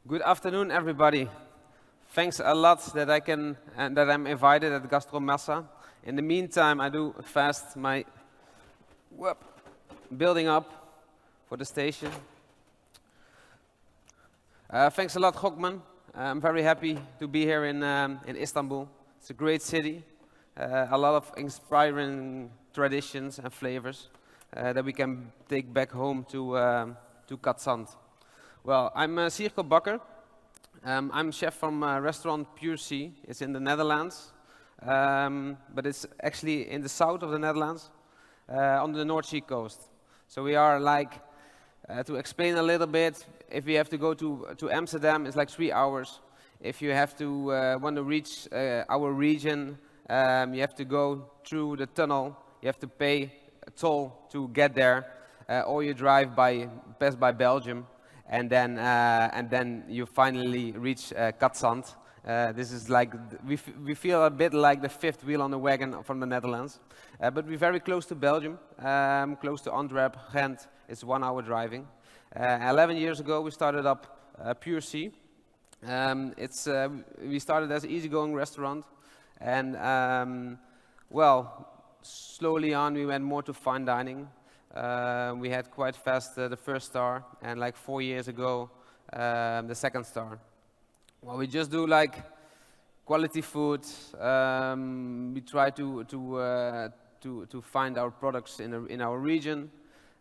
Good afternoon, everybody. Thanks a lot that I can and that I'm invited at Gastromasa. In the meantime, I do fast my building up for the station. Thanks a lot, Gokman. I'm very happy to be here in Istanbul. It's a great city, a lot of inspiring traditions and flavors that we can take back home to Katzand. Well, I'm Syrco Bakker. I'm chef from restaurant Pure Sea. It's in the Netherlands, but it's actually in the south of the Netherlands, on the North Sea coast. So we are like, to explain a little bit, if we have to go to Amsterdam, it's like 3 hours. If you have to want to reach our region, you have to go through the tunnel. You have to pay a toll to get there, or you pass by Belgium. And then you finally reach Katzand. This is like, we feel a bit like the fifth wheel on the wagon from the Netherlands. But we're very close to Belgium, close to Antwerp, Ghent. It's 1 hour driving. 11 years ago, we started up Pure Sea. We started as an easygoing restaurant. And, well, slowly on, we went more to fine dining. We had quite fast the first star, and like 4 years ago, the second star. Well, we just do like quality food. We try to find our products in our region.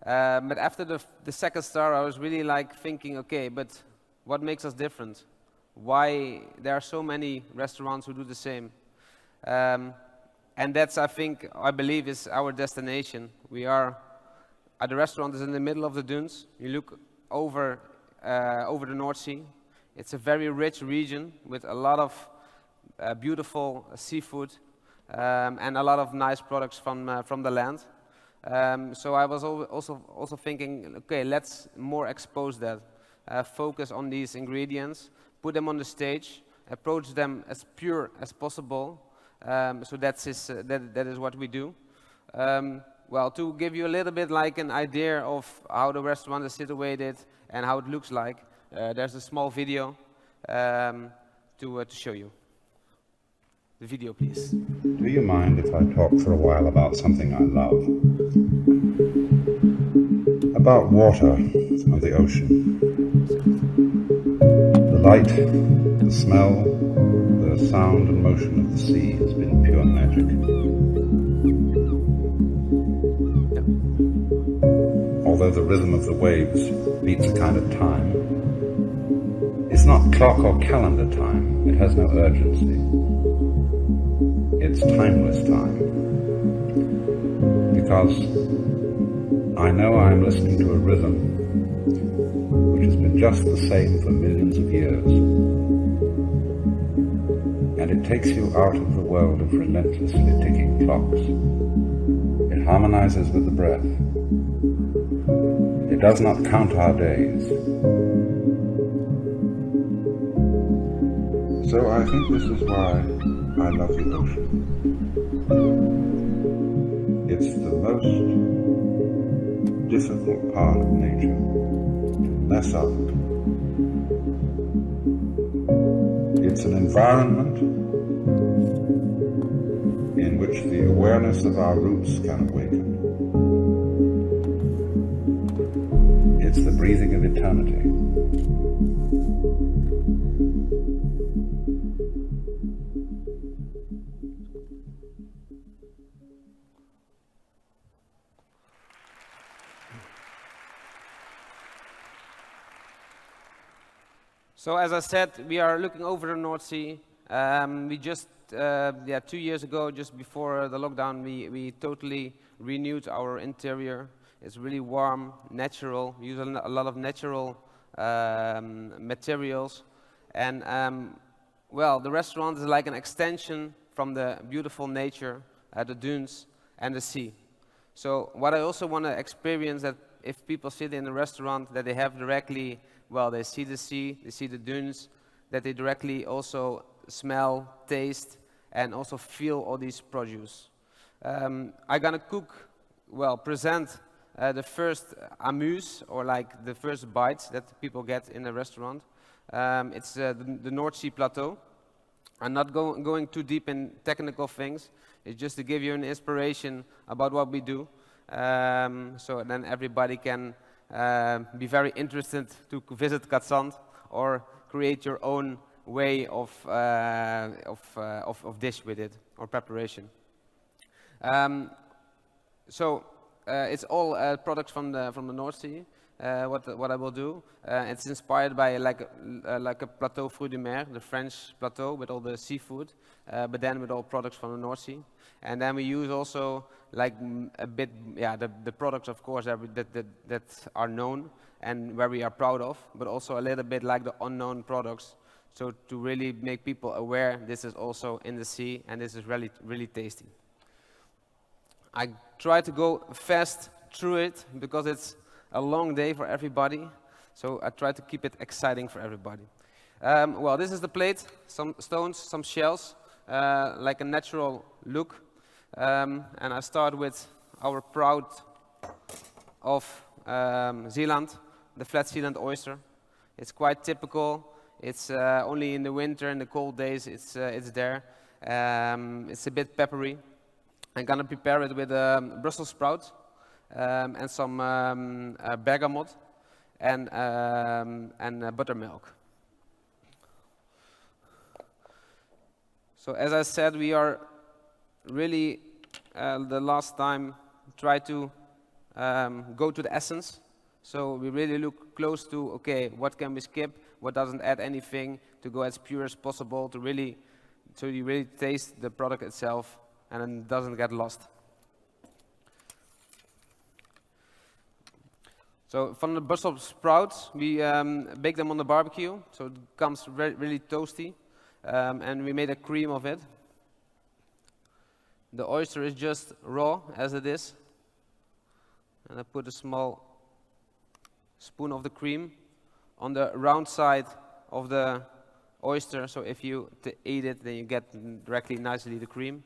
But after the second star, I was really like thinking, okay, but what makes us different? Why there are so many restaurants who do the same? And that's, I believe, is our destination. The restaurant is in the middle of the dunes. You look over the North Sea. It's a very rich region with a lot of beautiful seafood and a lot of nice products from the land. So I was also thinking, okay, let's more expose that, focus on these ingredients, put them on the stage, approach them as pure as possible. So that is what we do. Well, to give you a little bit like an idea of how the restaurant is situated and how it looks like, there's a small video to show you. The video, please. Do you mind if I talk for a while about something I love? About water and the ocean. The light, the smell, the sound and motion of the sea has been pure magic. Although the rhythm of the waves beats a kind of time, it's not clock or calendar time. It has no urgency. It's timeless time. Because I know I'm listening to a rhythm which has been just the same for millions of years. And it takes you out of the world of relentlessly ticking clocks. It harmonizes with the breath. It does not count our days. So I think this is why I love the ocean. It's the most difficult part of nature to mess up. It's an environment in which the awareness of our roots can awaken. It's the breathing of eternity. So as I said, we are looking over the North Sea. We just, 2 years ago, just before the lockdown, we totally renewed our interior. It's really warm, natural. We use a lot of natural materials. And, well, the restaurant is like an extension from the beautiful nature, the dunes and the sea. So what I also want to experience that if people sit in a restaurant, that they have directly, well, they see the sea, they see the dunes, that they directly also smell, taste, and also feel all these produce. I'm gonna present the first amuse, or like the first bites that people get in a restaurant. It's the North Sea Plateau. I'm not going too deep in technical things. It's just to give you an inspiration about what we do, so then everybody can be very interested to visit Katzand or create your own way of dish with it or preparation. So it's all products from the North Sea. What I will do, it's inspired by like a plateau fruit de mer, the French plateau with all the seafood, but then with all products from the North Sea. And then we use also like a bit, the products of course that are known and where we are proud of, but also a little bit like the unknown products. So to really make people aware, this is also in the sea and this is really, really tasty. I try to go fast through it because it's a long day for everybody, so I try to keep it exciting for everybody. Well, this is the plate, some stones, some shells, like a natural look. And I start with our proud of Zeeland, the flat Zeeland oyster. It's quite typical. It's only in the winter, in the cold days, it's there. It's a bit peppery. I'm gonna prepare it with Brussels sprouts. And some bergamot and buttermilk. So as I said, we are really the last time try to go to the essence. So we really look close to, okay, what can we skip, what doesn't add anything, to go as pure as possible, so you really taste the product itself and it doesn't get lost. So from the Brussels sprouts, we bake them on the barbecue, so it comes really toasty, and we made a cream of it. The oyster is just raw as it is, and I put a small spoon of the cream on the round side of the oyster, so if you eat it, then you get directly nicely the cream.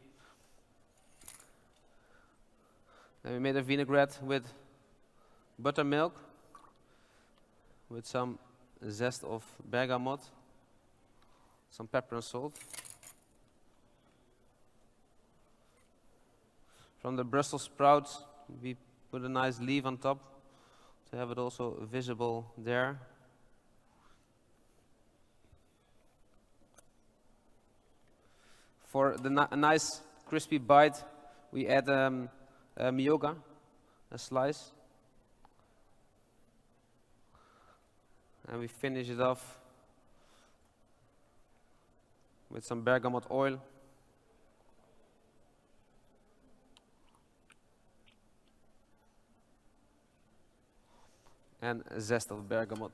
Then we made a vinaigrette with buttermilk with some zest of bergamot, some pepper and salt. From the Brussels sprouts, we put a nice leaf on top to have it also visible there. For a nice crispy bite, we add miyoga, a slice. And we finish it off with some bergamot oil. And a zest of bergamot.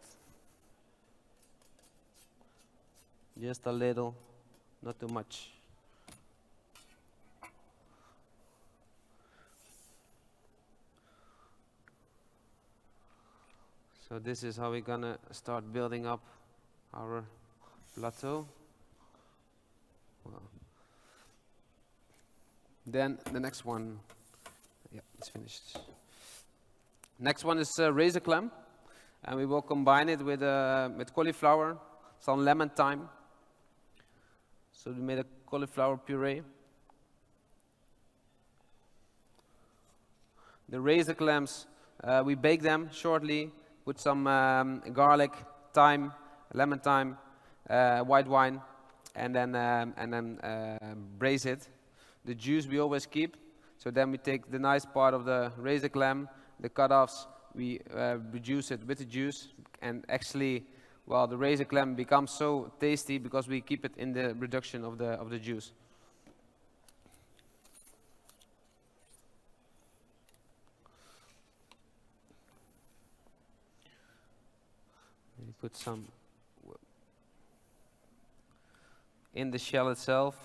Just a little, not too much. So this is how we're gonna start building up our plateau. Well. Then the next one, yeah, it's finished. Next one is razor clam, and we will combine it with cauliflower, some lemon thyme. So we made a cauliflower puree. The razor clams, we bake them shortly. Put some garlic, thyme, lemon thyme, white wine, and then braise it. The juice we always keep. So then we take the nice part of the razor clam, the cut-offs. We reduce it with the juice, and actually, well, the razor clam becomes so tasty because we keep it in the reduction of the juice. We put some in the shell itself.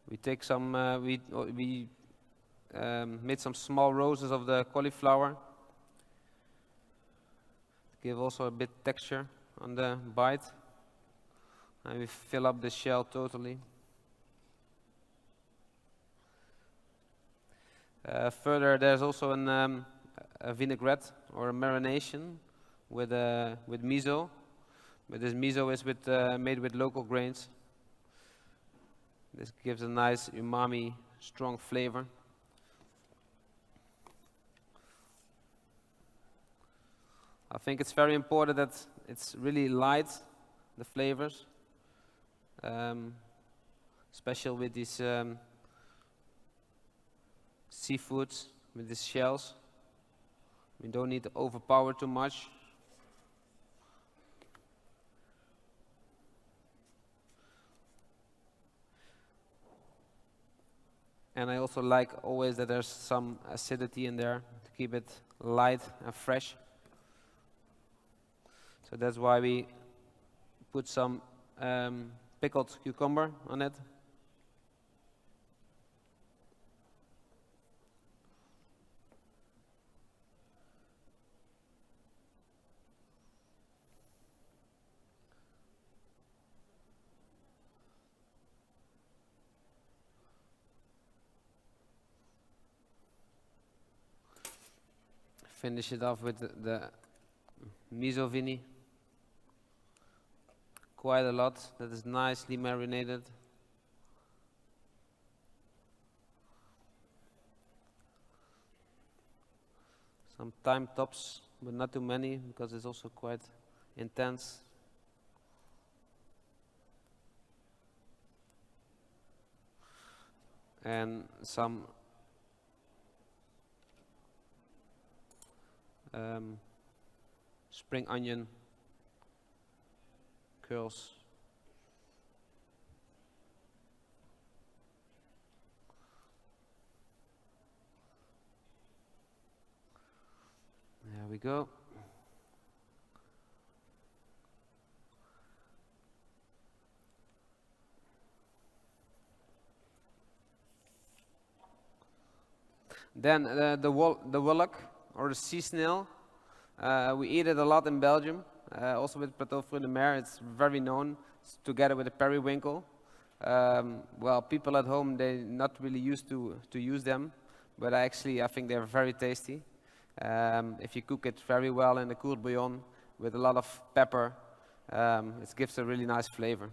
We take some, we made some small roses of the cauliflower. Give also a bit texture on the bite. And we fill up the shell totally. Further, there's also a vinaigrette or a marination with miso. But this miso is made with local grains. This gives a nice umami, strong flavor. I think it's very important that it's really light, the flavors, especially with these seafoods, with these shells. We don't need to overpower too much. And I also like always that there's some acidity in there to keep it light and fresh. So that's why we put some pickled cucumber on it. Finish it off with the miso vini. Quite a lot. That is nicely marinated. Some thyme tops, but not too many because it's also quite intense. And some spring onion curls. There we go. Then the wallach or the sea snail. We eat it a lot in Belgium, also with Plateau North Sea. It's very known, together with the periwinkle. Well, people at home, they're not really used to use them, but I think they're very tasty. If you cook it very well in a cool bouillon with a lot of pepper, it gives a really nice flavor.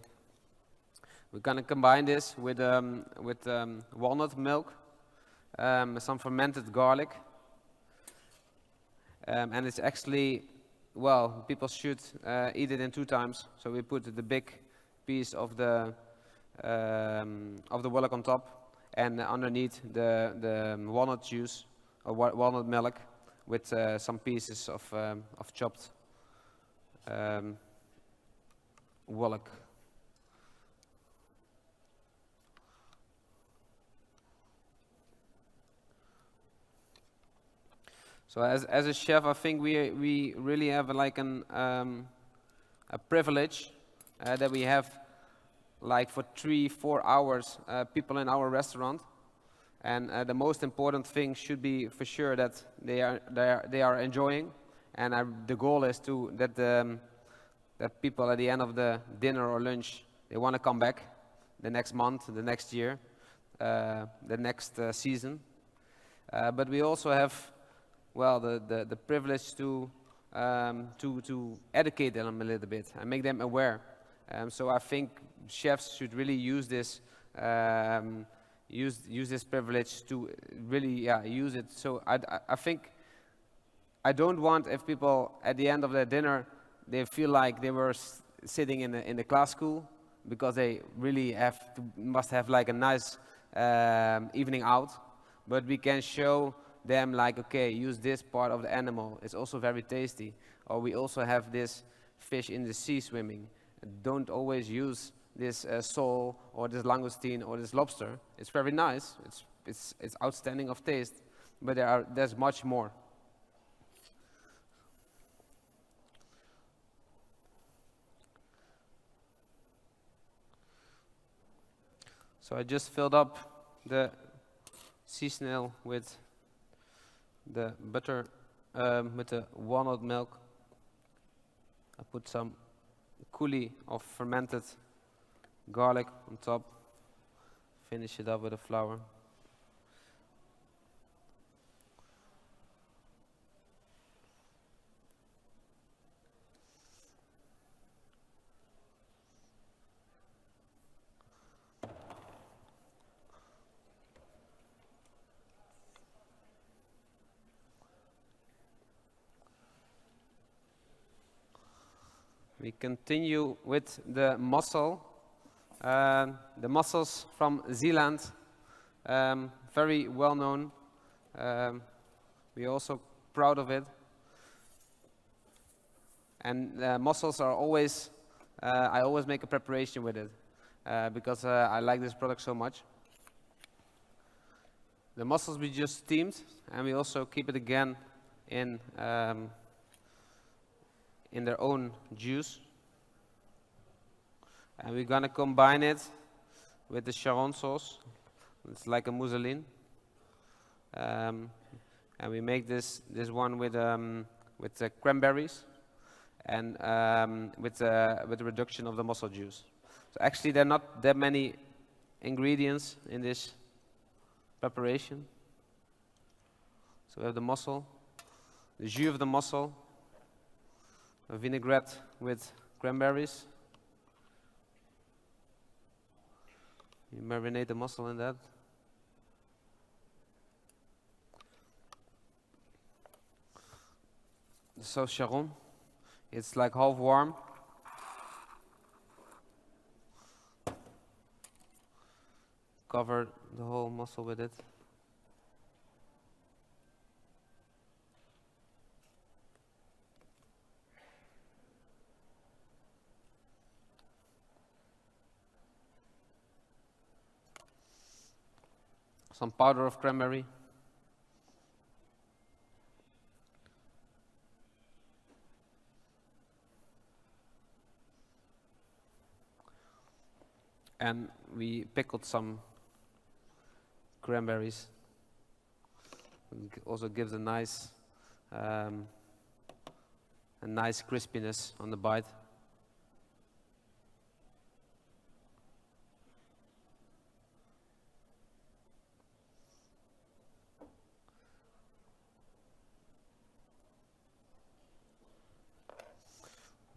We're going to combine this with walnut milk, some fermented garlic. And it's actually, well, people should eat it in 2 times. So we put the big piece of the wallach on top, and underneath the walnut juice or walnut milk with some pieces of chopped wallach. So as a chef, I think we really have like a privilege that we have like for 3-4 hours people in our restaurant, and the most important thing should be for sure that they are enjoying, and the goal is that people at the end of the dinner or lunch, they want to come back the next month, the next year, the next season. But we also have, well, the privilege to educate them a little bit and make them aware. So I think chefs should really use this use this privilege to really use it. So I think I don't want if people at the end of their dinner they feel like they were sitting in the class school, because they really must have like a nice evening out. But we can show them like, okay, use this part of the animal, it's also very tasty. Or we also have this fish in the sea swimming. Don't always use this sole or this langoustine or this lobster. It's very nice, it's outstanding of taste, but there's much more. So I just filled up the sea snail with the butter, with the walnut milk. I put some coulis of fermented garlic on top. Finish it up with the flour. We continue with the mussel. The mussels from Zealand, very well known. We're also proud of it. And mussels are always, I always make a preparation with it because I like this product so much. The mussels we just steamed, and we also keep it again in their own juice. And we're gonna combine it with the Charon sauce. It's like a mousseline. And we make this one with the cranberries and with the reduction of the mussel juice. So actually, there are not that many ingredients in this preparation. So we have the mussel, the jus of the mussel, a vinaigrette with cranberries. You marinate the mussel in that. The sauce Charon, it's like half warm. Cover the whole mussel with it. Some powder of cranberry. And we pickled some cranberries. It also gives a nice crispiness on the bite.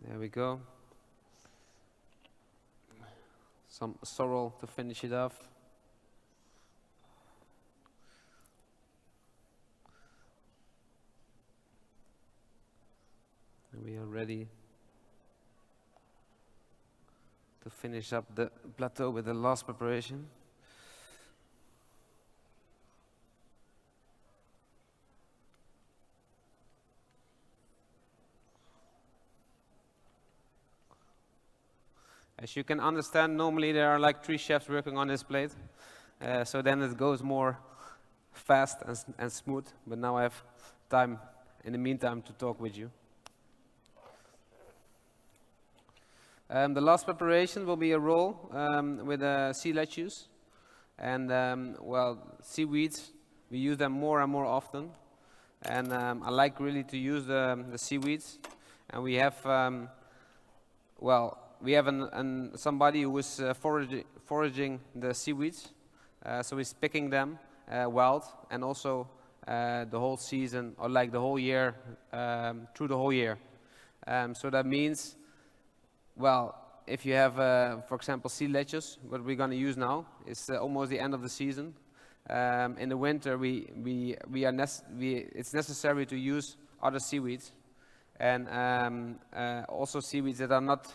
There we go. Some sorrel to finish it off. And we are ready to finish up the plateau with the last preparation. As you can understand, normally there are like 3 chefs working on this plate, so then it goes more fast and smooth, but now I have time in the meantime to talk with you. The last preparation will be a roll with sea lettuce, and well, seaweeds, we use them more and more often, and I like really to use the seaweeds, and we have, well, we have somebody who is foraging the seaweeds, so he's picking them wild, and also the whole season, or like the whole year, through the whole year. So that means, well, if you have, for example, sea lettuce, what we're going to use now, is almost the end of the season. In the winter, it's necessary to use other seaweeds, and also seaweeds that are not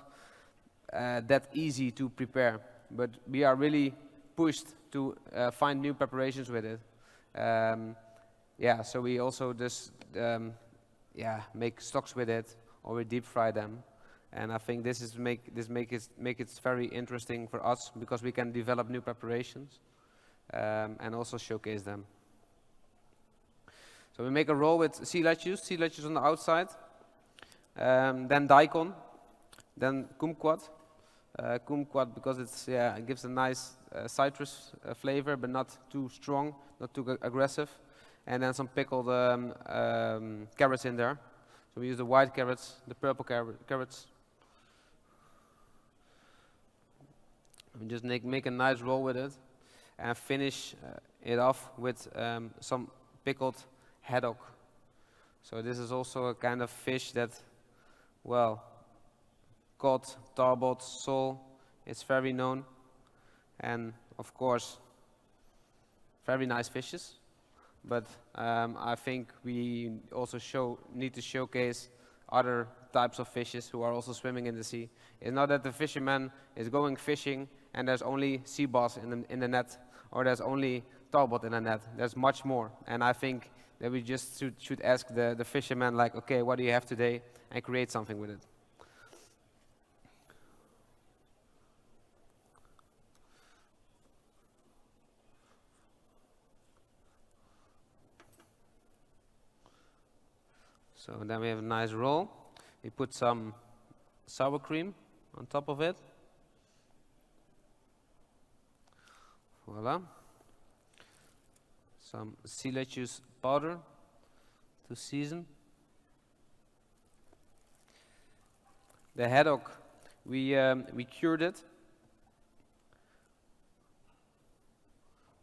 that easy to prepare, but we are really pushed to find new preparations with it. Yeah, so we also just make stocks with it, or we deep fry them, and I think this make it very interesting for us because we can develop new preparations and also showcase them. So we make a roll with sea lettuce on the outside, then daikon, then kumquat. Kumquat because it gives a nice citrus flavor, but not too strong, not too aggressive. And then some pickled carrots in there. So we use the white carrots, the purple carrots. We just make a nice roll with it, and finish it off with some pickled haddock. So this is also a kind of fish that, well, cod, tarbot, sole, it's very known, and of course, very nice fishes. But I think we also need to showcase other types of fishes who are also swimming in the sea. It's not that the fisherman is going fishing and there's only sea bass in the net, or there's only tarbot in the net. There's much more. And I think that we just should ask the fisherman, like, okay, what do you have today? And create something with it. So then we have a nice roll. We put some sour cream on top of it. Voila. Some sea lettuce powder to season. The haddock, we cured it.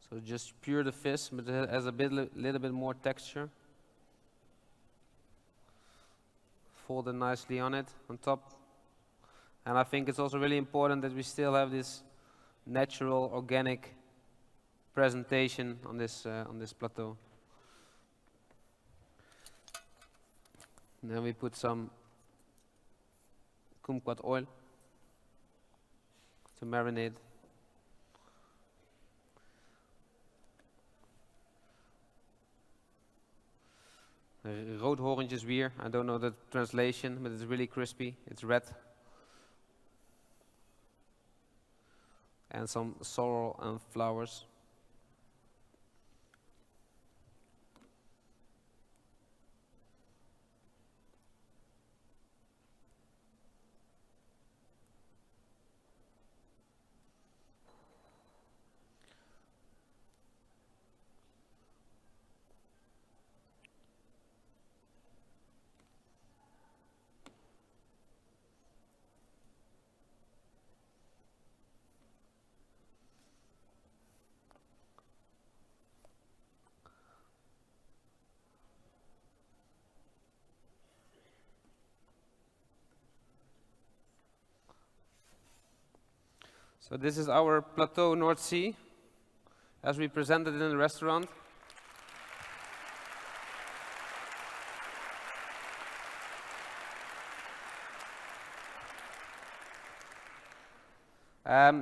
So just pure the fish, but it has a little bit more texture. Fold it nicely on top. And I think it's also really important that we still have this natural, organic presentation on this plateau. And then we put some kumquat oil to marinate. Roodhorentjeswier, I don't know the translation, but it's really crispy, it's red. And some sorrel and flowers. So this is our Plateau North Sea, as we presented in the restaurant.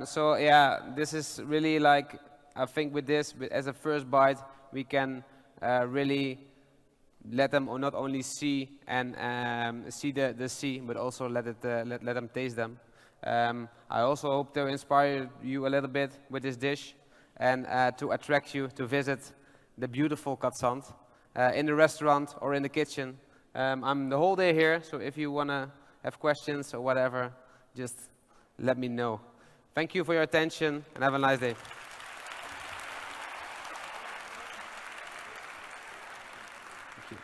So yeah, this is really like, I think with this, as a first bite, we can really let them not only see and see the sea, but also let them taste them. I also hope to inspire you a little bit with this dish and to attract you to visit the beautiful Katzand in the restaurant or in the kitchen. I'm the whole day here, so if you want to have questions or whatever, just let me know. Thank you for your attention and have a nice day. Thank you.